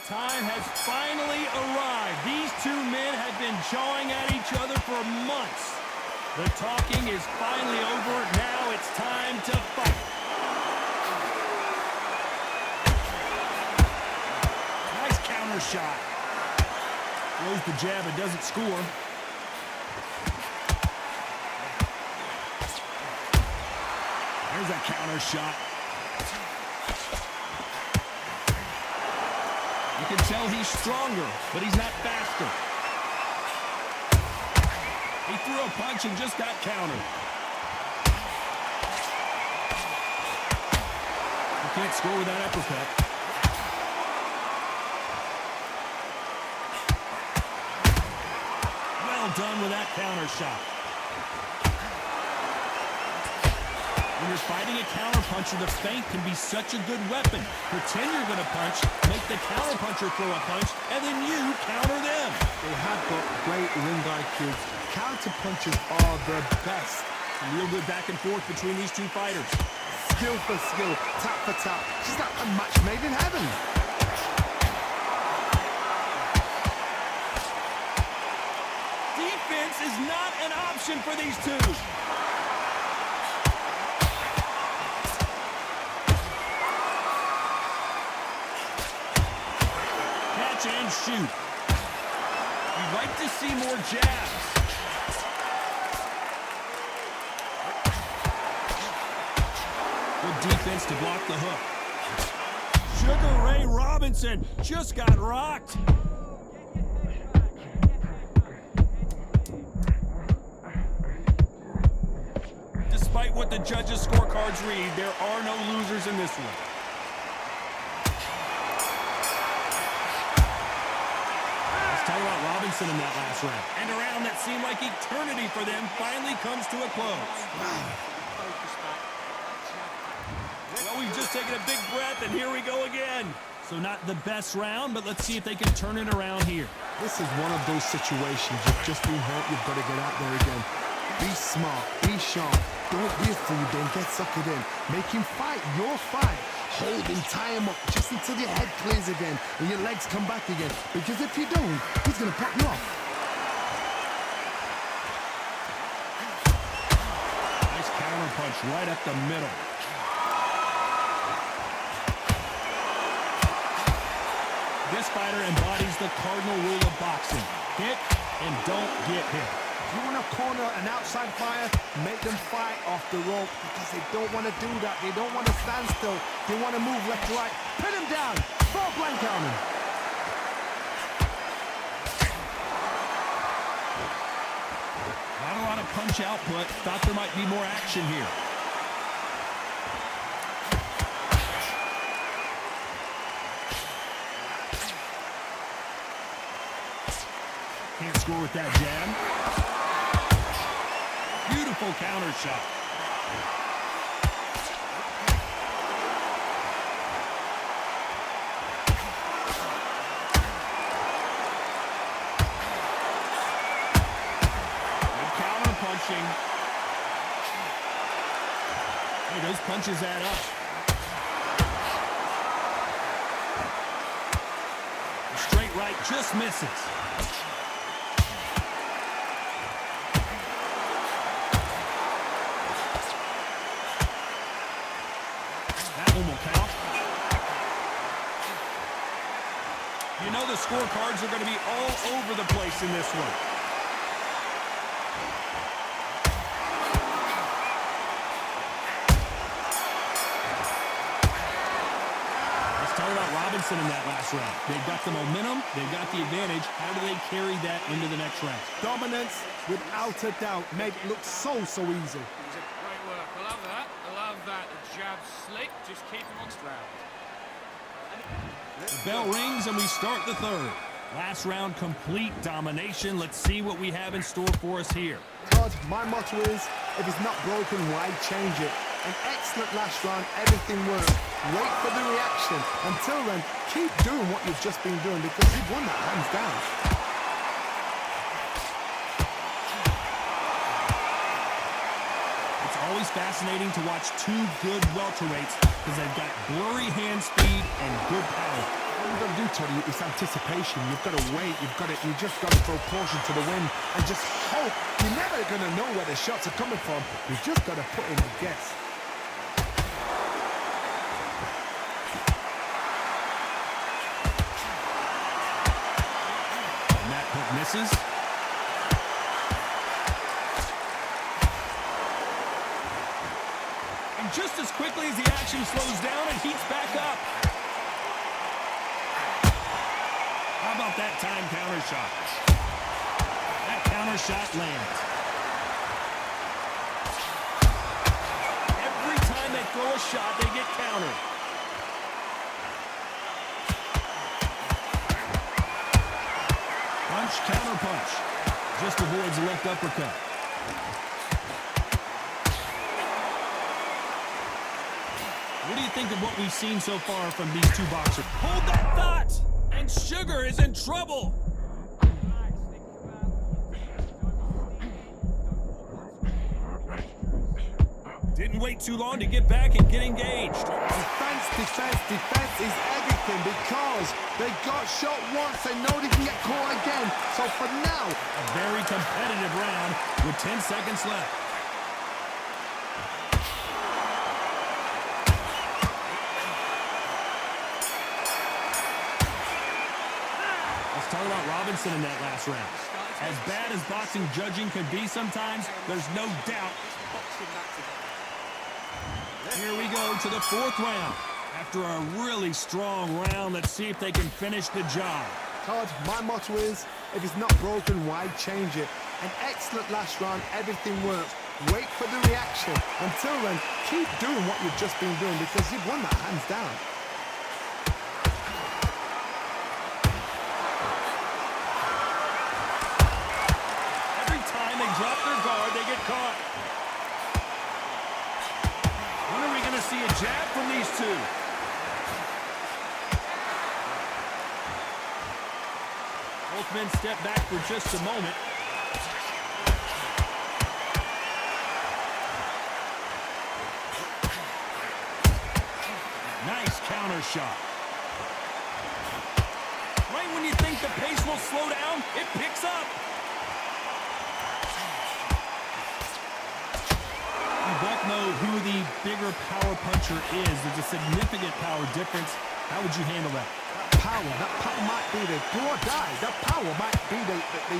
time has finally arrived. These two men have been jawing at each other for months. The talking is finally over. Now it's time to fight. Nice counter shot. Throws the jab and doesn't score. There's a counter shot. You can tell he's stronger, but he's not faster. He threw a punch and just got countered. You can't score with that uppercut. Well done with that counter shot. When you're fighting a counterpuncher, the feint can be such a good weapon. Pretend you're going to punch, make the counterpuncher throw a punch, and then you counter them. They have got great ring IQs. Counterpunches are the best. Some real good back and forth between these two fighters. Skill for skill, tap for tap. Just like a match made in heaven. Defense is not an option for these two. And shoot. You'd like to see more jabs. Good defense to block the hook. Sugar Ray Robinson just got rocked. Despite what the judges' scorecards read, there are no losers in this one. Talk about Robinson in that last round. And a round that seemed like eternity for them finally comes to a close. Well, we've just taken a big breath, and here we go again. So not the best round, but let's see if they can turn it around here. This is one of those situations. You've just been hurt. You've got to get out there again. Be smart. Be sharp. Don't be a fool. Don't get suckered in. Make him fight your fight. Hold him, tie him up, just until your head clears again and your legs come back again. Because if you don't, he's going to pop you off. Nice counter punch right up the middle. This fighter embodies the cardinal rule of boxing. Hit and don't get hit. If you want to corner an outside fighter, make them fight off the rope because they don't want to do that. They don't want to stand still. They want to move left to right. Pin him down. Throw a blank on him. Not a lot of punch output. Thought there might be more action here. Can't score with that jab. Beautiful counter shot. Good counter punching. Hey, those punches add up. The straight right just misses. Will count. You know the scorecards are going to be all over the place in this one. Let's talk about Robinson in that last round. They've got the momentum, they've got the advantage. How do they carry that into the next round? Dominance, without a doubt, make it look so easy. Great work. I love that. I love that. The jab slick. Just keep him on the ground. The bell rings and we start the third. Last round, complete domination. Let's see what we have in store for us here. Todd, my motto is, if it's not broken, why change it? An excellent last round, everything worked. Wait for the reaction. Until then, keep doing what you've just been doing because you've won that hands down. It's always fascinating to watch two good welterweights because they've got blurry hand speed and good power. you've got to do, Tony, is anticipation. You've got to wait. You just got to throw caution to the wind and just hope. You're never going to know where the shots are coming from. You've just got to put in a guess. And that hook misses. And just as quickly as the action slows down, it heats back up. How about that time counter shot? That counter shot lands. Every time they throw a shot, they get countered. Punch, counter punch. Just avoids the left uppercut. What do you think of what we've seen so far from these two boxers? Hold that thought! And Sugar is in trouble! Didn't wait too long to get back and get engaged. Defense is everything because they got shot once. They know they can get caught again. So for now, a very competitive round with 10 seconds left. Let's talk about Robinson in that last round. As bad as boxing judging can be sometimes, there's no doubt. Here we go to the fourth round. After a really strong round, let's see if they can finish the job. Todd, my motto is, if it's not broken, why change it? An excellent last round, everything works. Wait for the reaction. Until then, keep doing what you've just been doing because you've won that hands down. Every time they drop their guard, they get caught. When are we going to see a jab from these two? Both men step back for just a moment. Nice counter shot. Right when you think the pace will slow down, it picks up. You both know who the bigger power puncher is. There's a significant power difference. How would you handle that? That power might be the do or die. That power might be the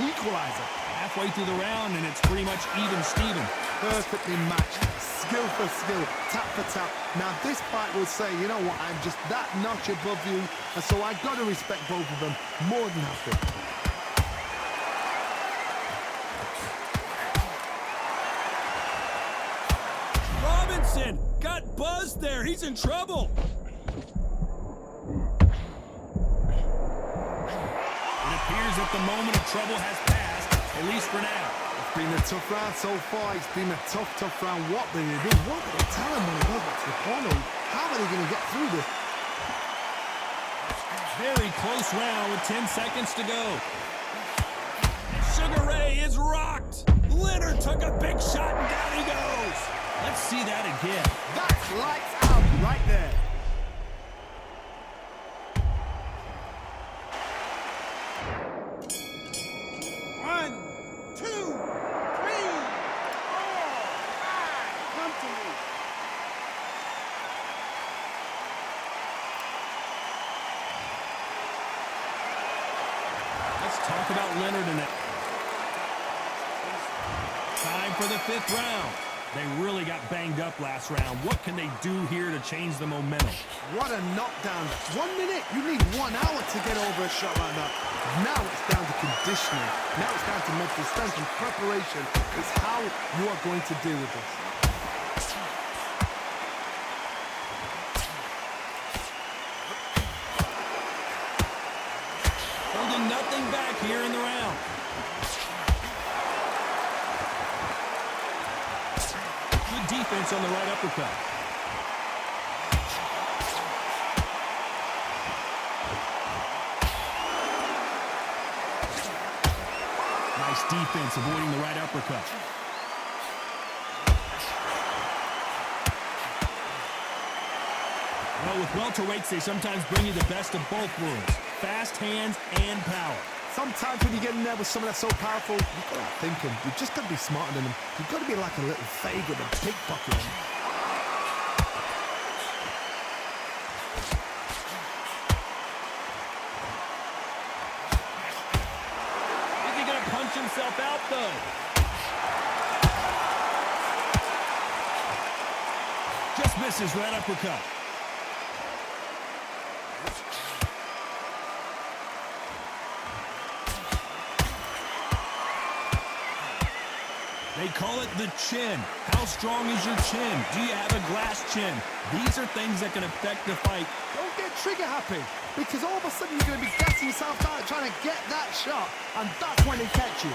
equalizer. Halfway through the round, and it's pretty much even Steven. Perfectly matched. Skill for skill. Tap for tap. Now this fight will say, you know what, I'm just that notch above you, and so I got to respect both of them more than happy. Robinson got buzzed there. He's in trouble. It appears that the moment of trouble has passed, at least for now. It's been a tough round so far. It's been a tough round. What do they do? What do they tell him when he goes back to the corner? How are they going to get through this? Very close round with 10 seconds to go. Sugar Ray is rocked. Leonard took a big shot and down he goes. Let's see that again. That's lights out right there. Talk about Leonard in it. Time for the fifth round. They really got banged up last round. What can they do here to change the momentum? What a knockdown. 1 minute. You need 1 hour to get over a shot like that. Now it's down to conditioning. Now it's down to mental strength and preparation. It's how you are going to deal with this. Nothing back here in the round. Good defense on the right uppercut. Nice defense avoiding the right uppercut. Well, with welterweights, they sometimes bring you the best of both worlds. Fast hands and power. Sometimes when you get in there with someone that's so powerful, you've got to think him. You've just got to be smarter than him. You've got to be like a little vagrant and pickpocket him. Is he going to punch himself out, though? Just misses for that uppercut. They call it the chin. How strong is your chin? Do you have a glass chin? These are things that can affect the fight. Don't get trigger happy, because all of a sudden you're going to be gassing yourself out trying to get that shot, and that's when they catch you.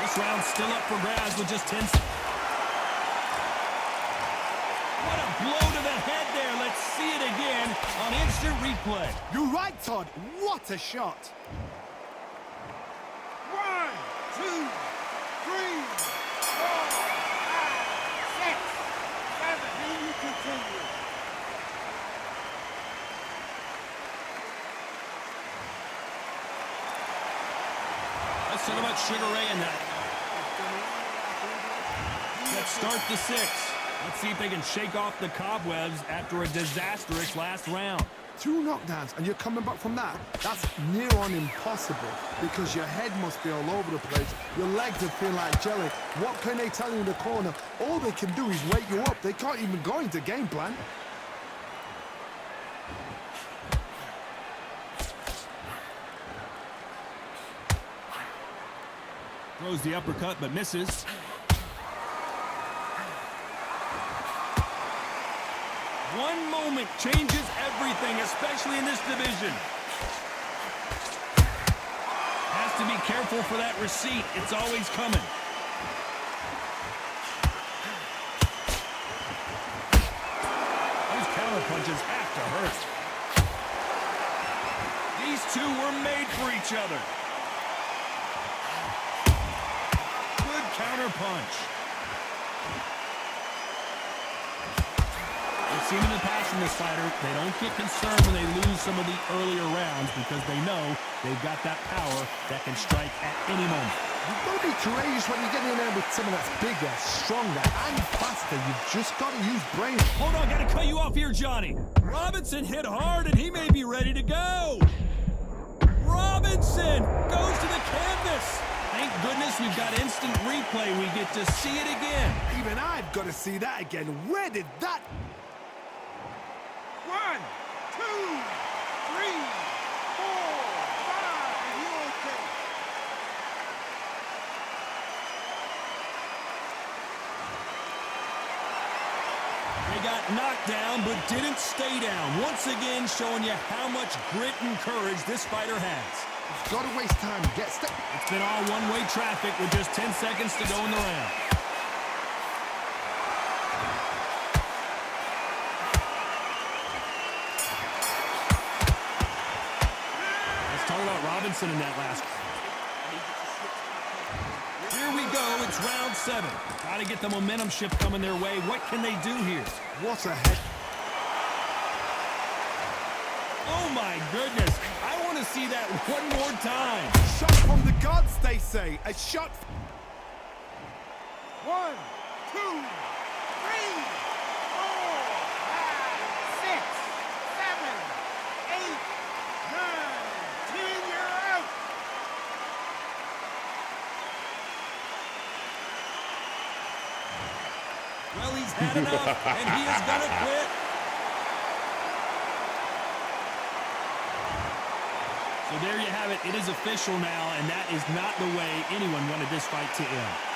This round's still up for grabs with just 10 seconds. What a blow to the head there. Let's see it again on instant replay. You're right, Todd. What a shot. 1, 2, 3, 4, 5, 6, 7. Then you continue. Let's talk about Sugar Ray and that. Let's start the 6. Let's see if they can shake off the cobwebs after a disastrous last round. 2 knockdowns, and you're coming back from that. That's near on impossible, because your head must be all over the place. Your legs would feel like jelly. What can they tell you in the corner? All they can do is wake you up. They can't even go into game plan. Throws the uppercut, but misses. One moment changes everything, especially in this division. Has to be careful for that receipt. It's always coming. Those counter punches have to hurt. These two were made for each other. Good counter punch. We've seen in the past from this fighter, they don't get concerned when they lose some of the earlier rounds because they know they've got that power that can strike at any moment. You've got to be courageous when you get in there with someone that's bigger, stronger, and faster. You've just got to use brain. Hold on, gotta cut you off here, Johnny. Robinson hit hard and he may be ready to go. Robinson goes to the canvas. Thank goodness we've got instant replay. We get to see it again. Even I've got to see that again. Where did that... 1, 2, 3, 4, 5. You okay? They got knocked down, but didn't stay down. Once again, showing you how much grit and courage this fighter has. You've got to waste time. Get step. It's been all one-way traffic with just 10 seconds to go in the round. Let's talk about Robinson in that last. Here we go. It's round 7. Got to get the momentum shift coming their way. What can they do here? What a head. Oh, my goodness. I want to see that one more time. Shot from the gods, they say. A shot. 1, 2, 3, 4, 5, 6, 7, 8, 9, 10. You're out. Well, he's had enough, and he is going to quit. So there you have it. It is official now, and that is not the way anyone wanted this fight to end.